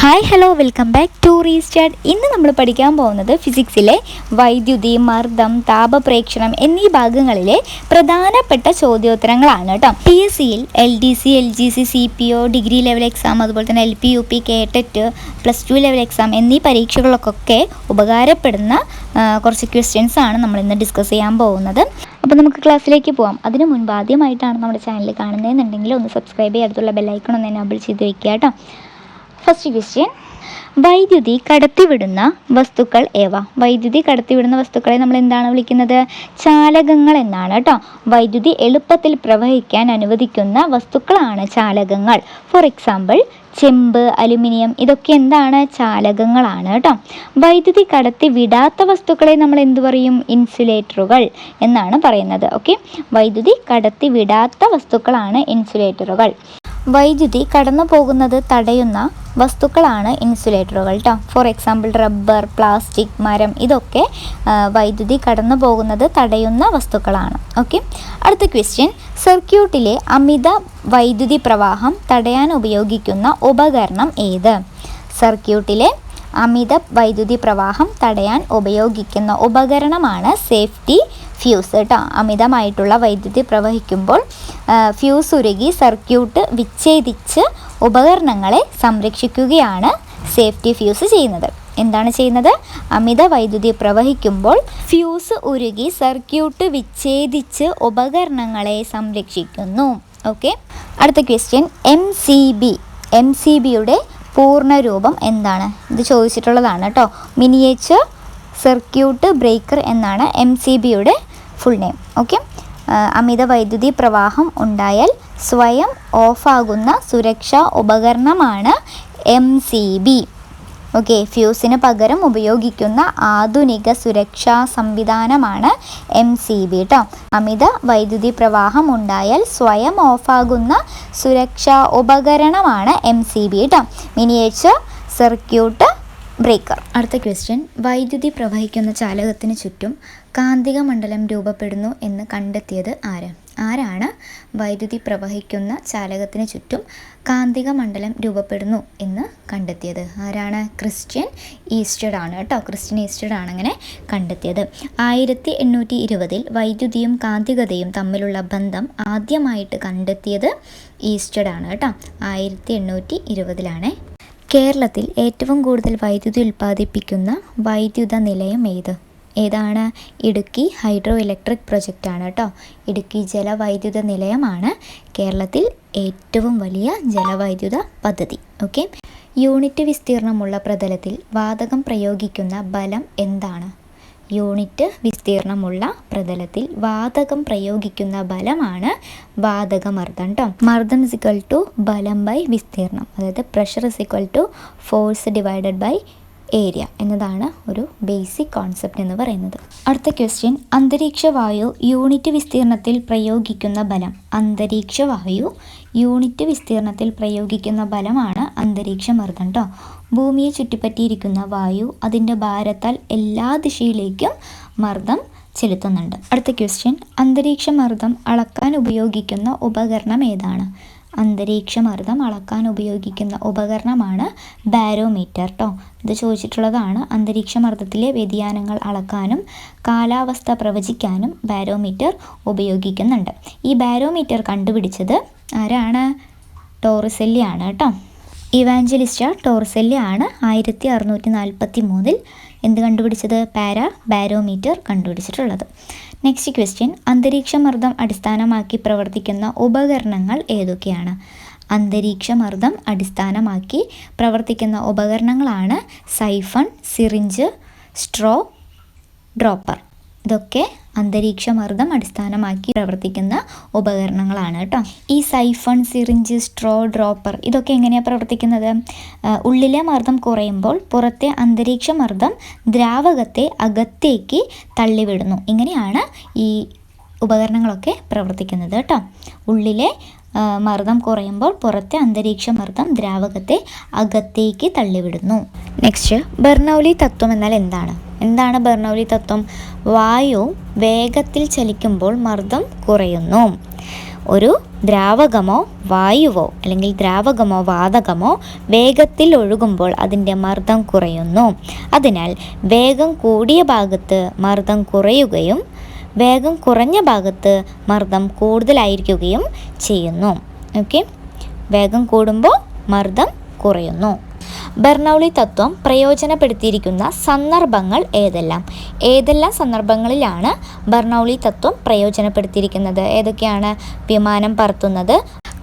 Hi hello welcome back to restart. ഇന്ന് നമ്മൾ പഠിക്കാൻ പോകുന്നത് ഫിസിക്സിലെ വൈദ്യുതി, മർദ്ദം, താപപ്രേക്ഷണം എന്നീ ഭാഗങ്ങളിലെ പ്രധാനപ്പെട്ട ചോദ്യോത്തരങ്ങളാണ് കേട്ടോ. PSCയിൽ LDC, LGC, CPO, degree level exam, അതുപോലെ തന്നെ LP, UP, കേട്ടറ്റ്, +2 ലെവൽ എക്സാം എന്നീ പരീക്ഷകൾക്കൊക്കെ ഉപകാരപ്പെടുന്ന കുറച്ച് ക്വസ്റ്റ്യൻസ് ആണ് നമ്മൾ ഇന്ന് ഡിസ്കസ് ചെയ്യാൻ പോകുന്നത്. അപ്പോൾ നമുക്ക് ക്ലാസ്സിലേക്ക് പോകാം. അതിനു മുൻപ് ആദ്യമായിട്ടാണ് നമ്മുടെ ചാനൽ കാണുന്നതെന്നുണ്ടെങ്കിൽ ഒന്ന് സബ്സ്ക്രൈബ് ചെയ്യുക, അടുത്തുള്ള ബെല്ലൈക്കൺ ഒന്ന് എനേബിൾ ചെയ്ത് വെക്കുക കേട്ടോ. ഫസ്റ്റ് ക്വസ്റ്റ്യൻ, വൈദ്യുതി കടത്തിവിടുന്ന വസ്തുക്കൾ ഏവ? വൈദ്യുതി കടത്തിവിടുന്ന വസ്തുക്കളെ നമ്മൾ എന്താണ് വിളിക്കുന്നത്? ചാലകങ്ങൾ എന്നാണ് കേട്ടോ. വൈദ്യുതി എളുപ്പത്തിൽ പ്രവഹിക്കാൻ അനുവദിക്കുന്ന വസ്തുക്കളാണ് ചാലകങ്ങൾ. ഫോർ എക്സാമ്പിൾ ചെമ്പ്, അലുമിനിയം ഇതൊക്കെ എന്താണ്? ചാലകങ്ങളാണ് കേട്ടോ. വൈദ്യുതി കടത്തി വിടാത്ത വസ്തുക്കളെ നമ്മൾ എന്ത് പറയും? ഇൻസുലേറ്ററുകൾ എന്നാണ് പറയുന്നത്. ഓക്കെ, വൈദ്യുതി കടത്തി വിടാത്ത വസ്തുക്കളാണ് ഇൻസുലേറ്ററുകൾ. വൈദ്യുതി കടന്നു പോകുന്നത് തടയുന്ന വസ്തുക്കളാണ് ഇൻസുലേറ്ററുകൾ കേട്ടോ. ഫോർ എക്സാമ്പിൾ റബ്ബർ, പ്ലാസ്റ്റിക്, മരം ഇതൊക്കെ വൈദ്യുതി കടന്നു പോകുന്നത് തടയുന്ന വസ്തുക്കളാണ്. ഓക്കെ, അടുത്ത ക്വസ്റ്റ്യൻ, സർക്യൂട്ടിലെ അമിത വൈദ്യുതി പ്രവാഹം തടയാൻ ഉപയോഗിക്കുന്ന ഉപകരണം ഏത്? സർക്യൂട്ടിലെ അമിത വൈദ്യുതി പ്രവാഹം തടയാൻ ഉപയോഗിക്കുന്ന ഉപകരണമാണ് സേഫ്റ്റി ഫ്യൂസ് കേട്ടോ. അമിതമായിട്ടുള്ള വൈദ്യുതി പ്രവഹിക്കുമ്പോൾ ഫ്യൂസ് ഉരുകി സർക്യൂട്ട് വിച്ഛേദിച്ച് ഉപകരണങ്ങളെ സംരക്ഷിക്കുകയാണ് സേഫ്റ്റി ഫ്യൂസ് ചെയ്യുന്നത്. എന്താണ് ചെയ്യുന്നത്? അമിത വൈദ്യുതി പ്രവഹിക്കുമ്പോൾ ഫ്യൂസ് ഉരുകി സർക്യൂട്ട് വിച്ഛേദിച്ച് ഉപകരണങ്ങളെ സംരക്ഷിക്കുന്നു. ഓക്കെ, അടുത്ത ക്വസ്റ്റ്യൻ, MCBയുടെ പൂർണ്ണരൂപം എന്താണ്? ഇത് ചോദിച്ചിട്ടുള്ളതാണ് കേട്ടോ. മിനിയേച്ചർ സർക്യൂട്ട് ബ്രേക്കർ എന്നാണ് MCBയുടെ ഫുൾ നെയിം. ഓക്കെ, അമിത വൈദ്യുതി പ്രവാഹം ഉണ്ടായാൽ സ്വയം ഓഫാകുന്ന സുരക്ഷാ ഉപകരണമാണ് MCB. ഓക്കെ, ഫ്യൂസിന് പകരം ഉപയോഗിക്കുന്ന ആധുനിക സുരക്ഷാ സംവിധാനമാണ് MCB കേട്ടോ. അമിത വൈദ്യുതി പ്രവാഹം ഉണ്ടായാൽ സ്വയം ഓഫാകുന്ന സുരക്ഷാ ഉപകരണമാണ് MCB കേട്ടോ. Miniature circuit breaker. അടുത്ത ക്വസ്റ്റ്യൻ, വൈദ്യുതി പ്രവഹിക്കുന്ന ചാലകത്തിന് ചുറ്റും കാന്തിക മണ്ഡലം രൂപപ്പെടുന്നു എന്ന് കണ്ടെത്തിയത് ആരാണ്? വൈദ്യുതി പ്രവഹിക്കുന്ന ചാലകത്തിന് ചുറ്റും കാന്തിക മണ്ഡലം രൂപപ്പെടുന്നു എന്ന് കണ്ടെത്തിയത് ആരാണ്? ക്രിസ്റ്റ്യൻ ഈസ്റ്റഡ് ആണ് കേട്ടോ. ക്രിസ്റ്റ്യൻ ഈസ്റ്റഡ് ആണ് അങ്ങനെ കണ്ടെത്തിയത്. 1820 വൈദ്യുതിയും കാന്തികതയും തമ്മിലുള്ള ബന്ധം ആദ്യമായിട്ട് കണ്ടെത്തിയത് ഈസ്റ്റഡ് ആണ് കേട്ടോ. 1820 കേരളത്തിൽ ഏറ്റവും കൂടുതൽ വൈദ്യുതി ഉൽപ്പാദിപ്പിക്കുന്ന വൈദ്യുത നിലയം ഏതാണ്? ഇടുക്കി ഹൈഡ്രോ ഇലക്ട്രിക് പ്രൊജക്റ്റാണ് കേട്ടോ. ഇടുക്കി ജലവൈദ്യുത നിലയമാണ് കേരളത്തിൽ ഏറ്റവും വലിയ ജലവൈദ്യുത പദ്ധതി. ഓക്കെ, യൂണിറ്റ് വിസ്തീർണമുള്ള പ്രതലത്തിൽ വാതകം പ്രയോഗിക്കുന്ന ബലം എന്താണ്? യൂണിറ്റ് വിസ്തീർണമുള്ള പ്രതലത്തിൽ വാതകം പ്രയോഗിക്കുന്ന ബലമാണ് വാതകമർദ്ദം കേട്ടോ. മർദ്ദം = ബലം ബൈ വിസ്തീർണം, അതായത് pressure = force divided by area എന്നതാണ് ഒരു ബേസിക് കോൺസെപ്റ്റ് എന്ന് പറയുന്നത്. അടുത്ത ക്വസ്റ്റ്യൻ, അന്തരീക്ഷ വായു യൂണിറ്റ് വിസ്തീർണത്തിൽ പ്രയോഗിക്കുന്ന ബലം. അന്തരീക്ഷ വായു യൂണിറ്റ് വിസ്തീർണത്തിൽ പ്രയോഗിക്കുന്ന ബലമാണ് അന്തരീക്ഷ മർദ്ദം കേട്ടോ. ഭൂമിയെ ചുറ്റിപ്പറ്റിയിരിക്കുന്ന വായു അതിൻ്റെ ഭാരത്താൽ എല്ലാ ദിശയിലേക്കും മർദ്ദം ചെലുത്തുന്നുണ്ട്. അടുത്ത ക്വസ്റ്റ്യൻ, അന്തരീക്ഷ മർദ്ദം അളക്കാൻ ഉപയോഗിക്കുന്ന ഉപകരണം ഏതാണ്? അന്തരീക്ഷ മർദ്ദം അളക്കാൻ ഉപയോഗിക്കുന്ന ഉപകരണമാണ് ബാരോമീറ്റർ കേട്ടോ. ഇത് ചോദിച്ചിട്ടുള്ളതാണ്. അന്തരീക്ഷ മർദ്ദത്തിലെ വ്യതിയാനങ്ങൾ അളക്കാനും കാലാവസ്ഥ പ്രവചിക്കാനും ബാരോമീറ്റർ ഉപയോഗിക്കുന്നുണ്ട്. ഈ ബാരോമീറ്റർ കണ്ടുപിടിച്ചത് ആരാണ്? ടോറിസെല്ലി ആണ് കേട്ടോ. ഇവാഞ്ചലിസ്റ്റ ടോറിസെല്ലി ആണ് 1643 എന്ത് കണ്ടുപിടിച്ചത്? ബാരോമീറ്റർ കണ്ടുപിടിച്ചിട്ടുള്ളത്. നെക്സ്റ്റ് ക്വസ്റ്റ്യൻ, അന്തരീക്ഷ മർദ്ദം അടിസ്ഥാനമാക്കി പ്രവർത്തിക്കുന്ന ഉപകരണങ്ങൾ ഏതൊക്കെയാണ്? അന്തരീക്ഷ മർദ്ദം അടിസ്ഥാനമാക്കി പ്രവർത്തിക്കുന്ന ഉപകരണങ്ങളാണ് സൈഫൺ, സിറിഞ്ച്, സ്ട്രോ, ഡ്രോപ്പർ. ഇതൊക്കെ അന്തരീക്ഷ മർദ്ദം അടിസ്ഥാനമാക്കി പ്രവർത്തിക്കുന്ന ഉപകരണങ്ങളാണ് കേട്ടോ. ഈ സൈഫൺ, സിറിഞ്ച്, സ്ട്രോ, ഡ്രോപ്പർ ഇതൊക്കെ എങ്ങനെയാണ് പ്രവർത്തിക്കുന്നത്? ഉള്ളിലെ മർദ്ദം കുറയുമ്പോൾ പുറത്തെ അന്തരീക്ഷ മർദ്ദം ദ്രാവകത്തെ അകത്തേക്ക് തള്ളിവിടുന്നു. ഇങ്ങനെയാണ് ഈ ഉപകരണങ്ങളൊക്കെ പ്രവർത്തിക്കുന്നത് കേട്ടോ. ഉള്ളിലെ മർദ്ദം കുറയുമ്പോൾ പുറത്തെ അന്തരീക്ഷ മർദ്ദം ദ്രാവകത്തെ അകത്തേക്ക് തള്ളിവിടുന്നു. നെക്സ്റ്റ്, ബെർണൗലി തത്വം എന്നാൽ എന്താണ് ബെർണൗലി തത്വം? വായു വേഗത്തിൽ ചലിക്കുമ്പോൾ മർദ്ദം കുറയുന്നു. ഒരു ദ്രാവകമോ വായുവോ അല്ലെങ്കിൽ ദ്രാവകമോ വാതകമോ വേഗത്തിൽ ഒഴുകുമ്പോൾ അതിൻ്റെ മർദ്ദം കുറയുന്നു. അതിനാൽ വേഗം കൂടിയ ഭാഗത്ത് മർദ്ദം കുറയുകയും വേഗം കുറഞ്ഞ ഭാഗത്ത് മർദ്ദം കൂടുതലായിരിക്കുകയും ചെയ്യുന്നു. ഓക്കെ, വേഗം കൂടുമ്പോൾ മർദ്ദം കുറയുന്നു. ബെർണൗളി തത്വം പ്രയോജനപ്പെടുത്തിയിരിക്കുന്ന സന്ദർഭങ്ങൾ ഏതെല്ലാം സന്ദർഭങ്ങളിലാണ് ബെർണൗളി തത്വം പ്രയോജനപ്പെടുത്തിയിരിക്കുന്നത്? ഏതൊക്കെയാണ്? വിമാനം പറത്തുന്നത്,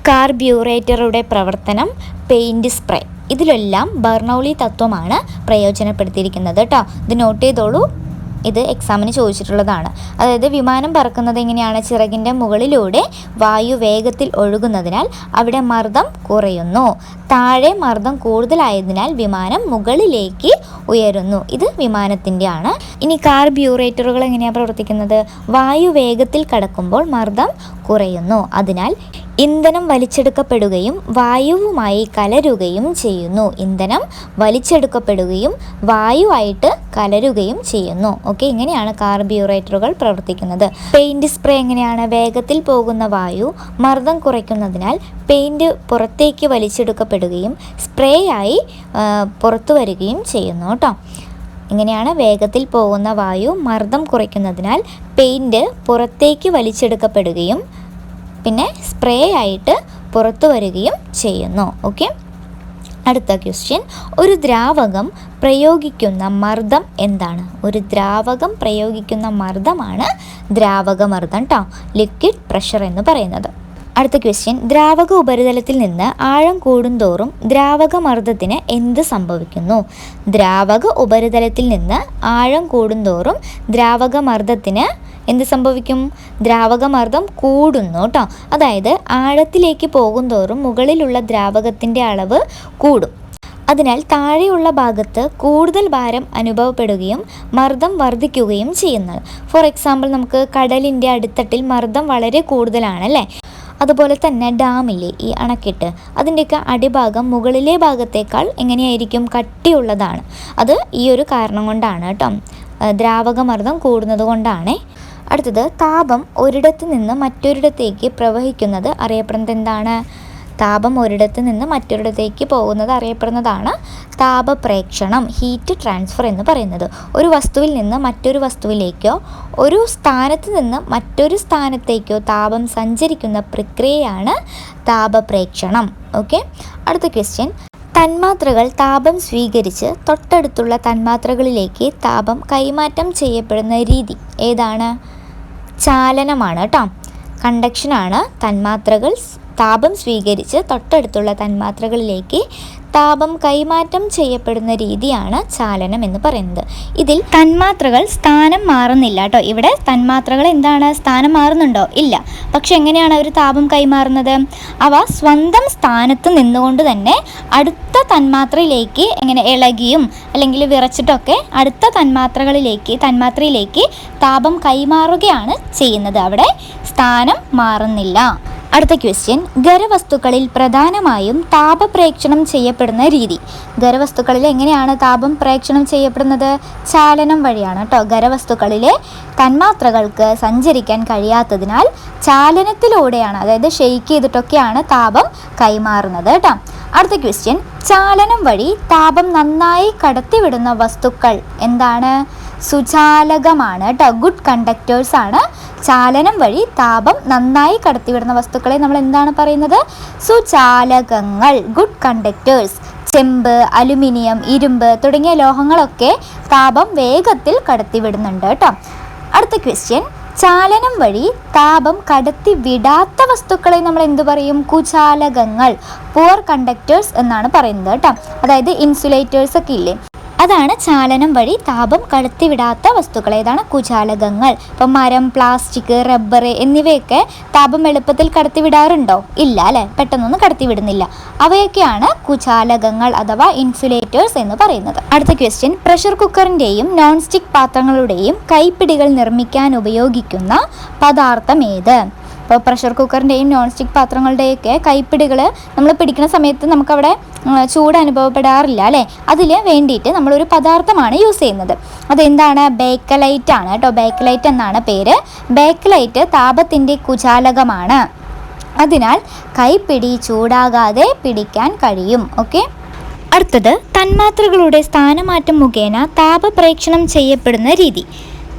കാർബ്യൂറേറ്ററുടെ പ്രവർത്തനം, പെയിൻറ് സ്പ്രേ. ഇതിലെല്ലാം ബെർണൗളി തത്വമാണ് പ്രയോജനപ്പെടുത്തിയിരിക്കുന്നത് കേട്ടോ. ഇത് നോട്ട് ചെയ്തോളൂ, ഇത് എക്സാമിന് ചോദിച്ചിട്ടുള്ളതാണ്. അതായത് വിമാനം പറക്കുന്നത് എങ്ങനെയാണ്? ചിറകിൻ്റെ മുകളിലൂടെ വായു വേഗത്തിൽ ഒഴുകുന്നതിനാൽ അവിടെ മർദ്ദം കുറയുന്നു. താഴെ മർദ്ദം കൂടുതലായതിനാൽ വിമാനം മുകളിലേക്ക് ഉയരുന്നു. ഇത് വിമാനത്തിൻ്റെ ആണ്. ഇനി കാർബ്യൂറേറ്ററുകൾ എങ്ങനെയാണ് പ്രവർത്തിക്കുന്നത്? വായു വേഗത്തിൽ കടക്കുമ്പോൾ മർദ്ദം കുറയുന്നു. അതിനാൽ ഇന്ധനം വലിച്ചെടുക്കപ്പെടുകയും വായുവുമായി കലരുകയും ചെയ്യുന്നു. ഇന്ധനം വലിച്ചെടുക്കപ്പെടുകയും വായുവായിട്ട് കലരുകയും ചെയ്യുന്നു. ഓക്കെ, ഇങ്ങനെയാണ് കാർബ്യൂറേറ്ററുകൾ പ്രവർത്തിക്കുന്നത്. പെയിൻറ് സ്പ്രേ എങ്ങനെയാണ്? വേഗത്തിൽ പോകുന്ന വായു മർദ്ദം കുറയ്ക്കുന്നതിനാൽ പെയിൻറ് പുറത്തേക്ക് വലിച്ചെടുക്കപ്പെടുകയും സ്പ്രേ ആയി പുറത്തു വരികയും ചെയ്യുന്നു കേട്ടോ. ഇങ്ങനെയാണ് വേഗത്തിൽ പോകുന്ന വായു മർദ്ദം കുറയ്ക്കുന്നതിനാൽ പെയിൻറ് പുറത്തേക്ക് വലിച്ചെടുക്കപ്പെടുകയും പിന്നെ സ്പ്രേ ആയിട്ട് പുറത്തു വരികയും ചെയ്യുന്നു. ഓക്കെ, അടുത്ത ക്വസ്റ്റ്യൻ, ഒരു ദ്രാവകം പ്രയോഗിക്കുന്ന മർദ്ദം എന്താണ്? ഒരു ദ്രാവകം പ്രയോഗിക്കുന്ന മർദ്ദമാണ് ദ്രാവകമർദ്ദം കേട്ടോ, ലിക്വിഡ് പ്രഷർ എന്ന് പറയുന്നത്. അടുത്ത ക്വസ്റ്റ്യൻ, ദ്രാവക ഉപരിതലത്തിൽ നിന്ന് ആഴം കൂടുന്തോറും ദ്രാവകമർദ്ദത്തിന് എന്ത് സംഭവിക്കുന്നു? ദ്രാവക ഉപരിതലത്തിൽ നിന്ന് ആഴം കൂടുന്തോറും ദ്രാവകമർദ്ദത്തിന് എന്ത് സംഭവിക്കും? ദ്രാവകമർദ്ദം കൂടുന്നു കേട്ടോ. അതായത് ആഴത്തിലേക്ക് പോകുന്തോറും മുകളിലുള്ള ദ്രാവകത്തിൻ്റെ അളവ് കൂടും. അതിനാൽ താഴെയുള്ള ഭാഗത്ത് കൂടുതൽ ഭാരം അനുഭവപ്പെടുകയും മർദ്ദം വർദ്ധിക്കുകയും ചെയ്യുന്നത്. ഫോർ എക്സാമ്പിൾ, നമുക്ക് കടലിൻ്റെ അടിത്തട്ടിൽ മർദ്ദം വളരെ കൂടുതലാണല്ലേ. അതുപോലെ തന്നെ ഡാമിലെ ഈ അണക്കെട്ട്, അതിൻ്റെയൊക്കെ അടിഭാഗം മുകളിലെ ഭാഗത്തേക്കാൾ എങ്ങനെയായിരിക്കും? കട്ടിയുള്ളതാണ്. അത് ഈ ഒരു കാരണം കൊണ്ടാണ് കേട്ടോ, ദ്രാവകമർദ്ദം കൂടുന്നത് കൊണ്ടാണ്. അടുത്തത്, താപം ഒരിടത്ത് നിന്ന് മറ്റൊരിടത്തേക്ക് പ്രവഹിക്കുന്നത് അറിയപ്പെടുന്നത് എന്താണ്? താപം ഒരിടത്ത് നിന്ന് മറ്റൊരിടത്തേക്ക് പോകുന്നത് അറിയപ്പെടുന്നതാണ് താപപ്രേക്ഷണം, ഹീറ്റ് ട്രാൻസ്ഫർ എന്ന് പറയുന്നത്. ഒരു വസ്തുവിൽ നിന്ന് മറ്റൊരു വസ്തുവിലേക്കോ ഒരു സ്ഥാനത്ത് നിന്ന് മറ്റൊരു സ്ഥാനത്തേക്കോ താപം സഞ്ചരിക്കുന്ന പ്രക്രിയയാണ് താപപ്രേക്ഷണം. ഓക്കെ, അടുത്ത ക്വസ്റ്റ്യൻ, തന്മാത്രകൾ താപം സ്വീകരിച്ച് തൊട്ടടുത്തുള്ള തന്മാത്രകളിലേക്ക് താപം കൈമാറ്റം ചെയ്യപ്പെടുന്ന രീതി ഏതാണ്? ചാലനമാണ് കേട്ടോ, കണ്ടക്ഷനാണ്. തന്മാത്രകൾ താപം സ്വീകരിച്ച് തൊട്ടടുത്തുള്ള തന്മാത്രകളിലേക്ക് താപം കൈമാറ്റം ചെയ്യപ്പെടുന്ന രീതിയാണ് ചാലനം എന്ന് പറയുന്നത്. ഇതിൽ തന്മാത്രകൾ സ്ഥാനം മാറുന്നില്ല കേട്ടോ. ഇവിടെ തന്മാത്രകൾ എന്താണ്, സ്ഥാനം മാറുന്നുണ്ടോ? ഇല്ല. പക്ഷെ എങ്ങനെയാണ് അവർ താപം കൈമാറുന്നത്? അവ സ്വന്തം സ്ഥാനത്ത് നിന്നുകൊണ്ട് തന്നെ അടുത്ത തന്മാത്രയിലേക്ക് എങ്ങനെ ഇളകിയും അല്ലെങ്കിൽ വിറച്ചിട്ടൊക്കെ അടുത്ത തന്മാത്രയിലേക്ക് താപം കൈമാറുകയാണ് ചെയ്യുന്നത്. അവിടെ സ്ഥാനം മാറുന്നില്ല. അടുത്ത ക്വസ്റ്റ്യൻ, ഖരവസ്തുക്കളിൽ പ്രധാനമായും താപപ്രേക്ഷണം ചെയ്യപ്പെടുന്ന രീതി. ഖരവസ്തുക്കളിൽ എങ്ങനെയാണ് താപം പ്രേക്ഷണം ചെയ്യപ്പെടുന്നത്? ചാലനം വഴിയാണ് കേട്ടോ. ഖരവസ്തുക്കളിലെ തന്മാത്രകൾക്ക് സഞ്ചരിക്കാൻ കഴിയാത്തതിനാൽ ചാലനത്തിലൂടെയാണ്, അതായത് ഷെയ്ക്ക് ചെയ്തിട്ടൊക്കെയാണ് താപം കൈമാറുന്നത് കേട്ടോ. അടുത്ത ക്വസ്റ്റ്യൻ, ചാലനം വഴി താപം നന്നായി കടത്തിവിടുന്ന വസ്തുക്കൾ എന്താണ്? സുചാലകമാണ് കേട്ടോ, ഗുഡ് കണ്ടക്ടേഴ്സ് ആണ്. ചാലനം വഴി താപം നന്നായി കടത്തിവിടുന്ന വസ്തുക്കളെ നമ്മൾ എന്താണ് പറയുന്നത്? സുചാലകങ്ങൾ, ഗുഡ് കണ്ടക്ടേഴ്സ്. ചെമ്പ്, അലുമിനിയം, ഇരുമ്പ് തുടങ്ങിയ ലോഹങ്ങളൊക്കെ താപം വേഗത്തിൽ കടത്തിവിടുന്നുണ്ട് കേട്ടോ. അടുത്ത ക്വസ്റ്റ്യൻ, ചാലനം വഴി താപം കടത്തി വിടാത്ത വസ്തുക്കളെ നമ്മൾ എന്ത് പറയും? കുചാലകങ്ങൾ, പുവർ കണ്ടക്ടേഴ്സ് എന്നാണ് പറയുന്നത് കേട്ടോ. അതായത് ഇൻസുലേറ്റേഴ്സ് ഒക്കെ ഇല്ലേ, അതാണ് ചാലനം വഴി താപം കടത്തിവിടാത്ത വസ്തുക്കൾ. ഏതാണ്? കുചാലകങ്ങൾ. ഇപ്പം മരം, പ്ലാസ്റ്റിക്, റബ്ബർ എന്നിവയൊക്കെ താപം എളുപ്പത്തിൽ കടത്തിവിടാറുണ്ടോ? ഇല്ല അല്ലേ, പെട്ടെന്നൊന്നും കടത്തിവിടുന്നില്ല. അവയൊക്കെയാണ് കുചാലകങ്ങൾ അഥവാ ഇൻസുലേറ്റേഴ്സ് എന്ന് പറയുന്നത്. അടുത്ത ക്വസ്റ്റ്യൻ, പ്രഷർ കുക്കറിൻ്റെയും നോൺ സ്റ്റിക്ക് പാത്രങ്ങളുടെയും കൈപ്പിടികൾ നിർമ്മിക്കാൻ ഉപയോഗിക്കുന്ന പദാർത്ഥം ഏത്? ഇപ്പോൾ പ്രഷർ കുക്കറിൻ്റെയും നോൺ സ്റ്റിക്ക് പാത്രങ്ങളുടെയൊക്കെ കൈപ്പിടികൾ നമ്മൾ പിടിക്കുന്ന സമയത്ത് നമുക്കവിടെ ചൂട് അനുഭവപ്പെടാറില്ല അല്ലേ. അതിൽ വേണ്ടിയിട്ട് നമ്മളൊരു പദാർത്ഥമാണ് യൂസ് ചെയ്യുന്നത്. അതെന്താണ്? ബേക്കലൈറ്റ് ആണ് കേട്ടോ. ബേക്കലൈറ്റ് എന്നാണ് പേര്. ബേക്കലൈറ്റ് താപത്തിൻ്റെ കുചാലകമാണ്. അതിനാൽ കൈപ്പിടി ചൂടാകാതെ പിടിക്കാൻ കഴിയും. ഓക്കെ. അടുത്തത് തന്മാത്രകളുടെ സ്ഥാനമാറ്റം മുഖേന താപപ്രേക്ഷണം ചെയ്യപ്പെടുന്ന രീതി.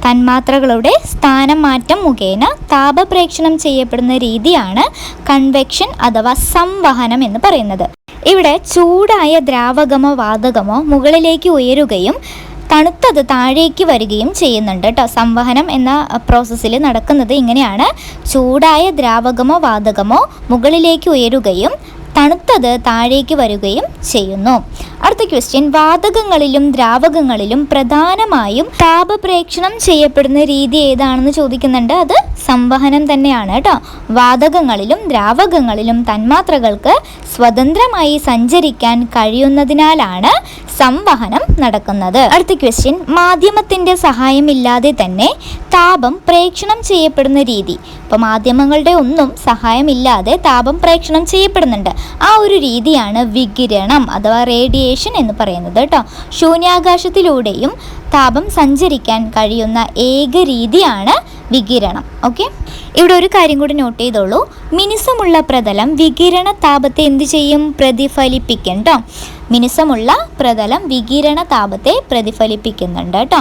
തന്മാത്രകളുടെ സ്ഥാനമാറ്റം മുഖേന താപപ്രേക്ഷണം ചെയ്യപ്പെടുന്ന രീതിയാണ് കൺവെക്ഷൻ അഥവാ സംവഹനം എന്ന് പറയുന്നത്. ഇവിടെ ചൂടായ ദ്രാവകമോ വാതകമോ മുകളിലേക്ക് ഉയരുകയും തണുത്തത് താഴേക്ക് വരികയും ചെയ്യുന്നുണ്ട് കേട്ടോ. സംവഹനം എന്ന പ്രോസസ്സിൽ നടക്കുന്നത് ഇങ്ങനെയാണ്. ചൂടായ ദ്രാവകമോ വാതകമോ മുകളിലേക്ക് ഉയരുകയും തണുത്തത് താഴേക്ക് വരികയും ചെയ്യുന്നു. അടുത്ത ക്വസ്റ്റ്യൻ, വാതകങ്ങളിലും ദ്രാവകങ്ങളിലും പ്രധാനമായും താപപ്രേക്ഷണം ചെയ്യപ്പെടുന്ന രീതി ഏതാണെന്ന് ചോദിക്കുന്നുണ്ട്. അത് സംവഹനം തന്നെയാണ് കേട്ടോ. വാതകങ്ങളിലും ദ്രാവകങ്ങളിലും തന്മാത്രകൾക്ക് സ്വതന്ത്രമായി സഞ്ചരിക്കാൻ കഴിയുന്നതിനാലാണ് സംവഹനം നടക്കുന്നത്. അടുത്ത ക്വസ്റ്റ്യൻ, മാധ്യമത്തിന്റെ സഹായമില്ലാതെ തന്നെ താപം പ്രേക്ഷണം ചെയ്യപ്പെടുന്ന രീതി. അപ്പോൾ മാധ്യമങ്ങളുടെ ഒന്നും സഹായമില്ലാതെ താപം പ്രേക്ഷണം ചെയ്യപ്പെടുന്നുണ്ട്. ആ ഒരു രീതിയാണ് വികിരണം അഥവാ റേഡിയേഷൻ എന്ന് പറയുന്നത് കേട്ടോ. ശൂന്യാകാശത്തിലൂടെയും താപം സഞ്ചരിക്കാൻ കഴിയുന്ന ഏക രീതിയാണ് വികിരണം. ഓക്കെ. ഇവിടെ ഒരു കാര്യം കൂടി നോട്ട് ചെയ്തോളൂ. മിനുസമുള്ള പ്രതലം വികിരണ താപത്തെ എന്ത് ചെയ്യും? പ്രതിഫലിപ്പിക്കും കേട്ടോ. മിനുസമുള്ള പ്രതലം വികിരണ താപത്തെ പ്രതിഫലിപ്പിക്കുന്നുണ്ട് കേട്ടോ.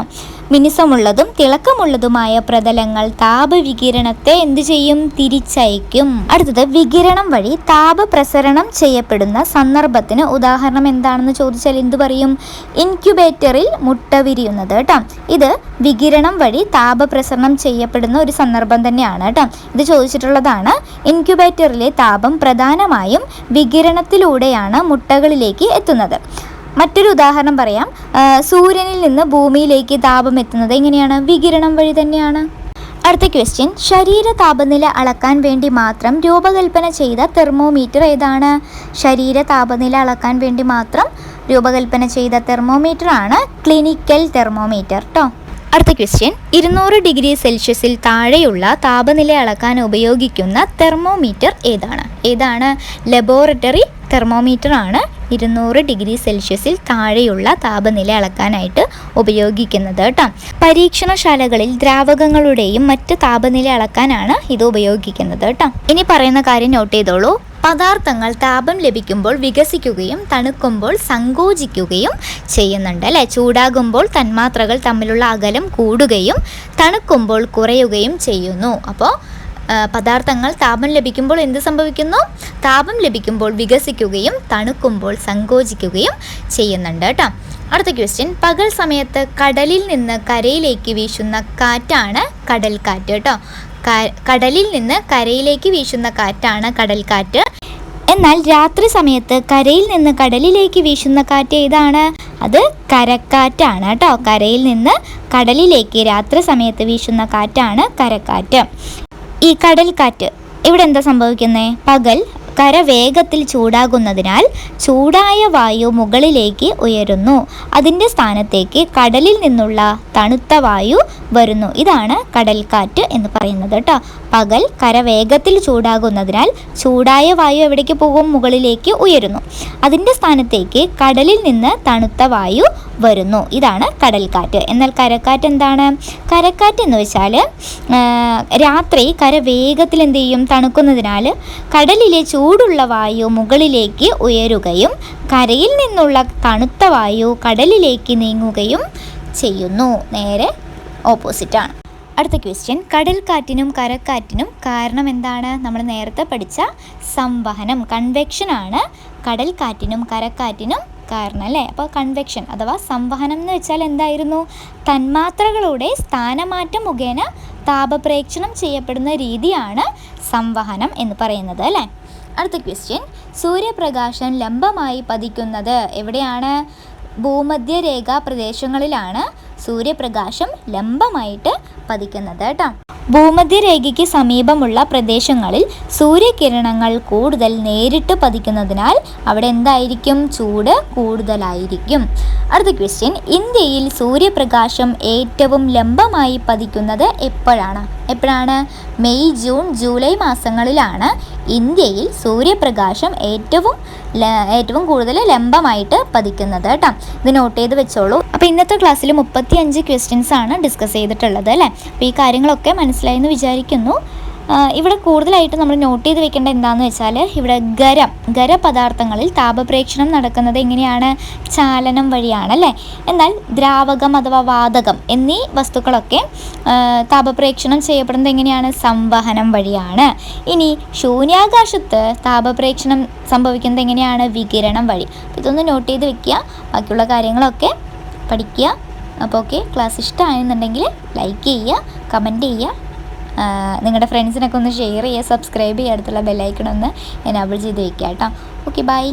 മിനുസമുള്ളതും തിളക്കമുള്ളതുമായ പ്രതലങ്ങൾ താപവികിരണത്തെ എന്ത് ചെയ്യും? തിരിച്ചയക്കും. അടുത്തത്, വികിരണം വഴി താപപ്രസരണം ചെയ്യപ്പെടുന്ന സന്ദർഭത്തിന് ഉദാഹരണം എന്താണെന്ന് ചോദിച്ചാൽ എന്ത് പറയും? ഇൻക്യുബേറ്ററിൽ മുട്ട വിരിയുന്നത് കേട്ടോ. ഇത് വികിരണം വഴി താപപ്രസരണം ചെയ്യപ്പെടുന്ന ഒരു സന്ദർഭം തന്നെയാണ് കേട്ടോ. ഇത് ചോദിച്ചിട്ടുള്ളതാണ്. ഇൻക്യുബേറ്ററിലെ താപം പ്രധാനമായും വികിരണത്തിലൂടെയാണ് മുട്ടകളിലേക്ക് എത്തുന്നത്. മറ്റൊരു ഉദാഹരണം പറയാം. സൂര്യനിൽ നിന്ന് ഭൂമിയിലേക്ക് താപം എത്തുന്നത് എങ്ങനെയാണ്? വികിരണം വഴി തന്നെയാണ്. അടുത്ത ക്വസ്റ്റ്യൻ, ശരീര താപനില അളക്കാൻ വേണ്ടി മാത്രം രൂപകൽപ്പന ചെയ്ത തെർമോമീറ്റർ ഏതാണ്? ശരീര താപനില അളക്കാൻ വേണ്ടി മാത്രം രൂപകൽപ്പന ചെയ്ത തെർമോമീറ്റർ ആണ് ക്ലിനിക്കൽ തെർമോമീറ്റർ കേട്ടോ. അടുത്ത ക്വസ്റ്റ്യൻ, 200 ഡിഗ്രി സെൽഷ്യസിൽ താഴെയുള്ള താപനില അളക്കാൻ ഉപയോഗിക്കുന്ന തെർമോമീറ്റർ ഏതാണ്? ലബോറട്ടറി തെർമോമീറ്റർ ആണ് 200 ഡിഗ്രി സെൽഷ്യസിൽ താഴെയുള്ള താപനില അളക്കാനായിട്ട് ഉപയോഗിക്കുന്നത് കേട്ടോ. പരീക്ഷണശാലകളിൽ ദ്രാവകങ്ങളുടെയും മറ്റ് താപനില അളക്കാനാണ് ഇത് ഉപയോഗിക്കുന്നത് കേട്ടോ. ഇനി പറയുന്ന കാര്യം നോട്ട് ചെയ്തോളൂ. പദാർത്ഥങ്ങൾ താപം ലഭിക്കുമ്പോൾ വികസിക്കുകയും തണുക്കുമ്പോൾ സങ്കോചിക്കുകയും ചെയ്യുന്നുണ്ട് അല്ലേ? ചൂടാകുമ്പോൾ തന്മാത്രകൾ തമ്മിലുള്ള അകലം കൂടുകയും തണുക്കുമ്പോൾ കുറയുകയും ചെയ്യുന്നു. അപ്പോൾ പദാർത്ഥങ്ങൾ താപം ലഭിക്കുമ്പോൾ എന്ത് സംഭവിക്കുന്നു? താപം ലഭിക്കുമ്പോൾ വികസിക്കുകയും തണുക്കുമ്പോൾ സങ്കോചിക്കുകയും ചെയ്യുന്നുണ്ട് കേട്ടോ. അടുത്ത ക്വസ്റ്റ്യൻ, പകൽ സമയത്ത് കടലിൽ നിന്ന് കരയിലേക്ക് വീശുന്ന കാറ്റാണ് കടൽക്കാറ്റ് കേട്ടോ. കടലിൽ നിന്ന് കരയിലേക്ക് വീശുന്ന കാറ്റാണ് കടൽക്കാറ്റ്. എന്നാൽ രാത്രി സമയത്ത് കരയിൽ നിന്ന് കടലിലേക്ക് വീശുന്ന കാറ്റ് ഏതാണ്? അത് കരക്കാറ്റാണ് കേട്ടോ. കരയിൽ നിന്ന് കടലിലേക്ക് രാത്രി സമയത്ത് വീശുന്ന കാറ്റാണ് കരക്കാറ്റ്. ഈ കടൽക്കാറ്റ് ഇവിടെ എന്താ സംഭവിക്കുന്നത്? പകൽ കര വേഗത്തിൽ ചൂടാകുന്നതിനാൽ ചൂടായ വായു മുകളിലേക്ക് ഉയരുന്നു. അതിൻ്റെ സ്ഥാനത്തേക്ക് കടലിൽ നിന്നുള്ള തണുത്ത വായു വരുന്നു. ഇതാണ് കടൽക്കാറ്റ് എന്ന് പറയുന്നത് കേട്ടോ. പകൽ കര വേഗത്തിൽ ചൂടാകുന്നതിനാൽ ചൂടായ വായു എവിടേക്ക് പോകും? മുകളിലേക്ക് ഉയരുന്നു. അതിൻ്റെ സ്ഥാനത്തേക്ക് കടലിൽ നിന്ന് തണുത്ത വായു വരുന്നു. ഇതാണ് കടൽക്കാറ്റ്. എന്നാൽ കരക്കാറ്റ് എന്താണ്? കരക്കാറ്റ് എന്ന് വെച്ചാൽ രാത്രി കര വേഗത്തിൽ എന്ത് ചെയ്യും? തണുക്കുന്നതിനാൽ കടലിലെ ചൂടുള്ള വായു മുകളിലേക്ക് ഉയരുകയും കരയിൽ നിന്നുള്ള തണുത്ത വായു കടലിലേക്ക് നീങ്ങുകയും ചെയ്യുന്നു. നേരെ ഓപ്പോസിറ്റാണ്. അടുത്ത ക്വസ്റ്റ്യൻ, കടൽക്കാറ്റിനും കരക്കാറ്റിനും കാരണം എന്താണ്? നമ്മൾ നേരത്തെ പഠിച്ച സംവഹനം, കൺവെക്ഷനാണ് കടൽക്കാറ്റിനും കരക്കാറ്റിനും കാരണം അല്ലേ? അപ്പോൾ കൺവെക്ഷൻ അഥവാ സംവഹനം എന്ന് വെച്ചാൽ എന്തായിരുന്നു? തന്മാത്രകളുടെ സ്ഥാനമാറ്റം മുഖേന താപപ്രേക്ഷണം ചെയ്യപ്പെടുന്ന രീതിയാണ് സംവഹനം എന്ന് പറയുന്നത് അല്ലേ? അടുത്ത ക്വസ്റ്റ്യൻ, സൂര്യപ്രകാശം ലംബമായി പതിക്കുന്നത് എവിടെയാണ്? ഭൂമധ്യരേഖാ പ്രദേശങ്ങളിലാണ് സൂര്യപ്രകാശം ലംബമായിട്ട് പതിക്കുന്നത് കേട്ടോ. ഭൂമധ്യരേഖയ്ക്ക് സമീപമുള്ള പ്രദേശങ്ങളിൽ സൂര്യകിരണങ്ങൾ കൂടുതൽ നേരിട്ട് പതിക്കുന്നതിനാൽ അവിടെ എന്തായിരിക്കും? ചൂട് കൂടുതലായിരിക്കും. അടുത്ത ക്വസ്റ്റ്യൻ, ഇന്ത്യയിൽ സൂര്യപ്രകാശം ഏറ്റവും ലംബമായി പതിക്കുന്നത് എപ്പോഴാണ്? മെയ്, ജൂൺ, ജൂലൈ മാസങ്ങളിലാണ് ഇന്ത്യയിൽ സൂര്യപ്രകാശം ഏറ്റവും കൂടുതൽ ലംബമായിട്ട് പതിക്കുന്നത് കേട്ടോ. ഇത് നോട്ട് ചെയ്ത് വെച്ചോളൂ. അപ്പോൾ ഇന്നത്തെ ക്ലാസ്സിൽ 35 ക്വസ്റ്റ്യൻസ് ആണ് ഡിസ്കസ് ചെയ്തിട്ടുള്ളത് അല്ലേ? അപ്പോൾ ഈ കാര്യങ്ങളൊക്കെ മനസ്സിലായെന്ന് വിചാരിക്കുന്നു. ഇവിടെ കൂടുതലായിട്ട് നമ്മൾ നോട്ട് ചെയ്ത് വെക്കേണ്ട എന്താണെന്ന് വെച്ചാൽ ഇവിടെ ഖരപദാർത്ഥങ്ങളിൽ താപപ്രേക്ഷണം നടക്കുന്നത് എങ്ങനെയാണ്? ചാലനം വഴിയാണ് അല്ലേ. എന്നാൽ ദ്രാവകം അഥവാ വാതകം എന്നീ വസ്തുക്കളൊക്കെ താപപ്രേക്ഷണം ചെയ്യപ്പെടുന്നത് എങ്ങനെയാണ്? സംവഹനം വഴിയാണ്. ഇനി ശൂന്യാകാശത്ത് താപപ്രേക്ഷണം സംഭവിക്കുന്നത് എങ്ങനെയാണ്? വികിരണം വഴി. ഇതൊന്ന് നോട്ട് ചെയ്ത് വെക്കുക, ബാക്കിയുള്ള കാര്യങ്ങളൊക്കെ പഠിക്കുക. അപ്പോൾ ഓക്കെ, ക്ലാസ് ഇഷ്ടമായെന്നുണ്ടെങ്കിൽ ലൈക്ക് ചെയ്യുക, കമൻറ്റ് ചെയ്യുക, നിങ്ങളുടെ ഫ്രണ്ട്സിനൊക്കെ ഒന്ന് ഷെയർ ചെയ്യുക, സബ്സ്ക്രൈബ് ചെയ്യുക, അടുത്തുള്ള ബെല്ലൈക്കൺ ഒന്ന് എനേബിൾ ചെയ്ത് വയ്ക്കുക കേട്ടോ. Okay, by.